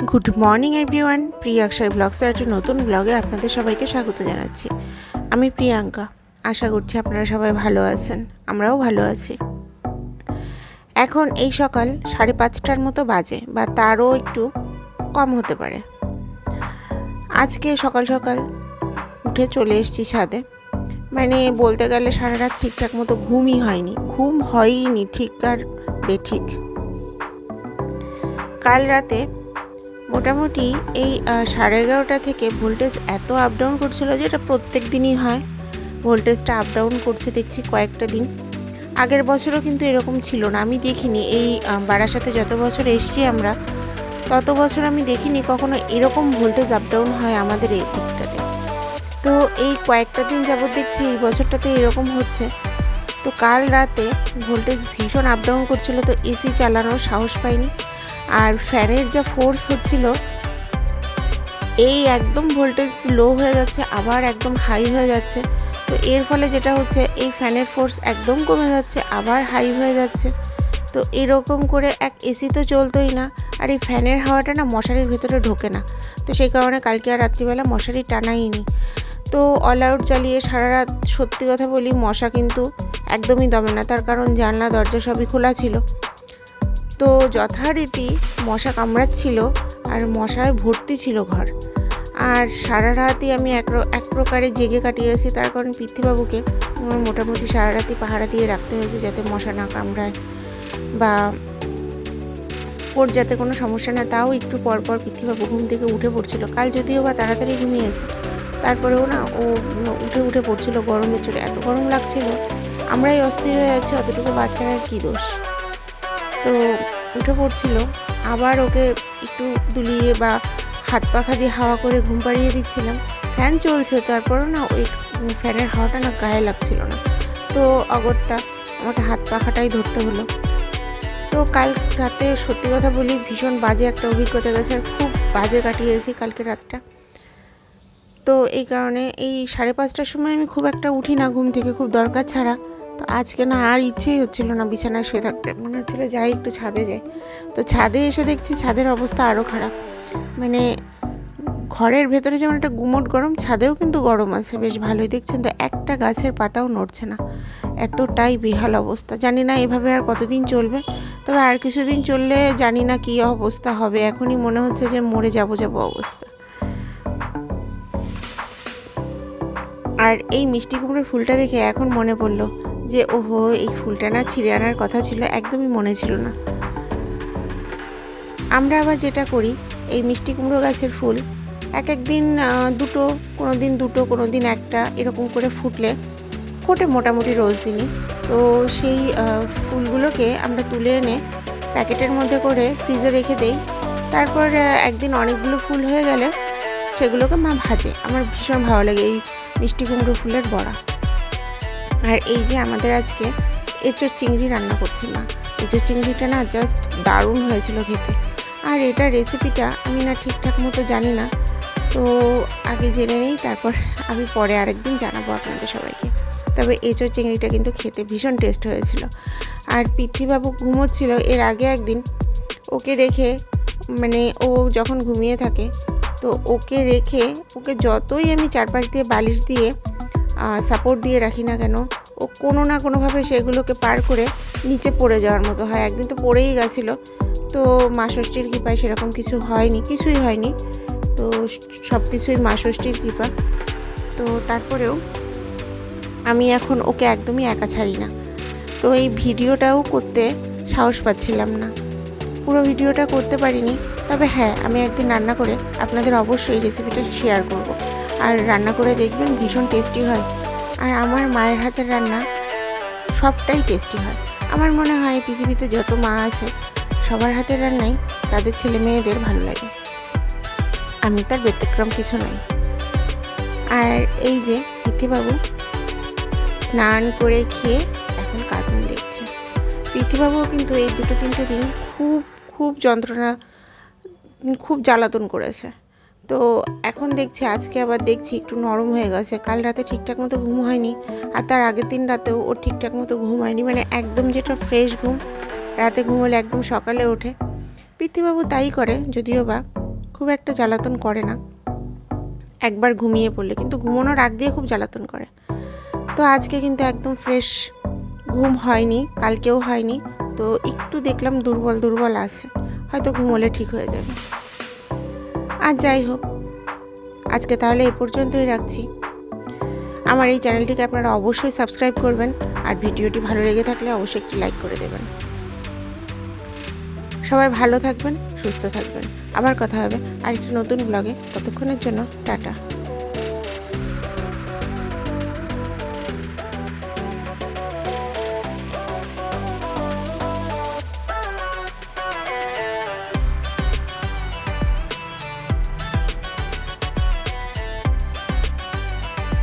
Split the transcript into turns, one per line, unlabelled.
Good morning everyone, প্রিয়া অক্ষয় ব্লগসের একটা নতুন ব্লগে আপনাদের সবাইকে স্বাগত জানাচ্ছি। আমি প্রিয়াঙ্কা। আশা করছি আপনারা সবাই ভালো আছেন, আমরাও ভালো আছি। এখন এই সকাল 5:30টার মতো বাজে, বা তারও একটু কম হতে পারে। আজকে সকাল সকাল উঠে চলে এসেছি ছাদে। মানে বলতে গেলে সারা রাত ঠিকঠাক মতো ঘুমই হয়নি, ঘুম হয়ইনি ঠিক আর বেঠিক। কাল রাতে মোটামুটি এই 11:30 থেকে ভোল্টেজ এত আপ ডাউন করছিল যে এটা প্রত্যেক দিনই হয়। ভোল্টেজটা আপ ডাউন করছে দেখছি কয়েকটা দিন। আগের বছরও কিন্তু এরকম ছিল না, আমি দেখিনি। এই বারাসাতে যত বছর এসছি আমরা, তত বছর আমি দেখিনি কখনো এরকম ভোল্টেজ আপ ডাউন হয় আমাদের এই দিকটাতে। তো এই কয়েকটা দিন যাবত দেখছি এই বছরটাতে এরকম হচ্ছে। তো কাল রাতে ভোল্টেজ ভীষণ আপ ডাউন করছিল, তো এসি চালানোর সাহস পাইনি। আর ফ্যানের যা ফোর্স হচ্ছিল, এই একদম ভোল্টেজ লো হয়ে যাচ্ছে আবার একদম হাই হয়ে যাচ্ছে। তো এর ফলে যেটা হচ্ছে, এই ফ্যানের ফোর্স একদম কমে যাচ্ছে আবার হাই হয়ে যাচ্ছে। তো এরকম করে এক এসি তো চলতোই না, আর এই ফ্যানের হাওয়াটা না মশারির ভেতরে ঢোকে না। তো সেই কারণে কালকে আর রাত্রিবেলা মশারি টানাইনি। তো অল আউট জ্বালিয়ে সারা রাত, সত্যি কথা বলি, মশা কিন্তু একদমই দমে না। তার কারণ জানলা দরজা সবই খোলা ছিল। তো যথারীতি মশা কামড়াচ্ছিল আর মশায় ভর্তি ছিল ঘর। আর সারা রাতই আমি এক প্রকারে জেগে কাটিয়েছি। তার কারণ পৃথ্বীবাবুকে মোটামুটি সারা রাতই পাহারা দিয়ে রাখতে হয়েছে, যাতে মশা না কামড়ায় বা ওর যাতে কোনো সমস্যা না। তাও একটু পরপর পৃথ্বীবাবু ঘুম থেকে উঠে পড়ছিল। কাল যদিও বা তাড়াতাড়ি ঘুমিয়েছে, তারপরেও না ও উঠে পড়ছিল গরমের চোটে। এত গরম লাগছিল, আমরাই অস্থির হয়ে যাচ্ছি, অতটুকু বাচ্চারা কী দোষ। তো উঠে পড়ছিল, আবার ওকে একটু দুলিয়ে বা হাত পাখা দিয়ে হাওয়া করে ঘুম পাড়িয়ে দিচ্ছিলাম। ফ্যান চলছে, তারপরও না ওই ফ্যানের হাওয়াটা না গায়ে লাগছিল না। তো অগত্যা আমাকে হাত পাখাটাই ধরতে হলো। তো কাল রাতে সত্যি কথা বলি ভীষণ বাজে একটা অভিজ্ঞতা গেছে, আর খুব বাজে কাটিয়েছি কালকে রাতটা। তো এই কারণে এই 5:30টার সময় আমি খুব একটা উঠি না ঘুম থেকে, খুব দরকার ছাড়া। তো আজকে না আর ইচ্ছেই হচ্ছিল না বিছানায় শুয়ে থাকতে, মনে হচ্ছিলো যাই একটু ছাদে যাই। তো ছাদে এসে দেখছি ছাদের অবস্থা আরও খারাপ। মানে ঘরের ভেতরে যেমন একটা গুমোট গরম, ছাদেও কিন্তু গরম আছে বেশ ভালোই। দেখছেন তো একটা গাছের পাতাও নড়ছে না, এতটাই বেহাল অবস্থা। জানি না এভাবে আর কতদিন চলবে, তবে আর কিছুদিন চললে জানি না কী অবস্থা হবে। এখনই মনে হচ্ছে যে মরে যাব অবস্থা। আর এই মিষ্টি কুমড়োর ফুলটা দেখে এখন মনে পড়লো যে ওহো, এই ফুলটা না ছিঁড়ে আনার কথা ছিল, একদমই মনে ছিল না। আমরা আবার যেটা করি, এই মিষ্টি কুমড়ো গাছের ফুল এক দিন দুটো, কোনো দিন একটা, এরকম করে ফোটে মোটামুটি রোজ দিনই। তো সেই ফুলগুলোকে আমরা তুলে এনে প্যাকেটের মধ্যে করে ফ্রিজে রেখে দেই। তারপর একদিন অনেকগুলো ফুল হয়ে গেলে সেগুলোকে মা ভাজে। আমার ভীষণ ভালো লাগে এই মিষ্টি কুমড়ো ফুলের বড়া। আর এই যে আমাদের আজকে এঁচোড় চিংড়ি রান্না করছি মা। এঁচোড় চিংড়িটা না জাস্ট দারুণ হয়েছিল খেতে। আর এটা রেসিপিটা আমি না ঠিকঠাক মতো জানি না, তো আগে জেনে নেই, তারপর আমি পরে আরেকদিন জানাবো আপনাদের সবাইকে। তবে এঁচোড় চিংড়িটা কিন্তু খেতে ভীষণ টেস্ট হয়েছিল। আর পৃথ্বীবাবু ঘুমোচ্ছিল, এর আগে একদিন ওকে রেখে, মানে ও যখন ঘুমিয়ে থাকে তো ওকে রেখে, ওকে যতই আমি চারপাশ দিয়ে বালিশ দিয়ে সাপোর্ট দিয়ে রাখি না কেন, ও কোনো না কোনোভাবে সেগুলোকে পার করে নিচে পড়ে যাওয়ার মতো হয়। একদিন তো পড়েই গেছিলো। তো মা ষষ্ঠীর কৃপায় সেরকম কিছুই হয়নি। তো সব কিছুই মা ষষ্ঠীর কৃপা। তো তারপরেও আমি এখন ওকে একদমই একা ছাড়ি না। তো এই ভিডিওটাও করতে সাহস পাচ্ছিলাম না, পুরো ভিডিওটা করতে পারিনি। তবে হ্যাঁ, আমি একদিন রান্না করে আপনাদের অবশ্যই রেসিপিটা শেয়ার করব। আর রান্না করে দেখবেন ভীষণ টেস্টি হয়। আর আমার মায়ের হাতের রান্না সবটাই টেস্টি হয়। আমার মনে হয় পৃথিবীতে যত মা আছে সবার হাতের রান্নাই তাদের ছেলে মেয়েদের ভালো লাগে। আমি তার ব্যতিক্রম কিছু নই। আর এই যে পৃথ্বীবাবু স্নান করে খেয়ে এখন কার্টুন দেখছে। পৃথ্বীবাবুও কিন্তু এই 2-3টে দিন খুব জ্বালাতন করেছে। তো এখন দেখছি, আজকে আবার দেখছি একটু নরম হয়ে গেছে। কাল রাতে ঠিকঠাক মতো ঘুম হয়নি, আর তার আগের দিন রাতেও ওর ঠিকঠাক মতো ঘুম হয়নি। মানে একদম যেটা ফ্রেশ ঘুম, রাতে ঘুমোলে একদম সকালে ওঠে। পৃথ্বীবাবু তাই করে, যদিও বা খুব একটা জ্বালাতন করে না, একবার ঘুমিয়ে পড়লে, কিন্তু ঘুমানোর আগ দিয়ে খুব জ্বালাতন করে। তো আজকে কিন্তু একদম ফ্রেশ ঘুম হয়নি, কালকেও হয়নি, তো একটু দেখলাম দুর্বল দুর্বল আছে, হয়তো ঘুমোলে ঠিক হয়ে যাবে। আর যাই হোক, আজকে তাহলে এ পর্যন্তই রাখছি। আমার এই চ্যানেলটিকে আপনারা অবশ্যই সাবস্ক্রাইব করবেন, আর ভিডিওটি ভালো লেগে থাকলে অবশ্যই একটি লাইক করে দেবেন। সবাই ভালো থাকবেন, সুস্থ থাকবেন। আবার কথা হবে আরেকটি নতুন ব্লগে। ততক্ষণের জন্য টাটা।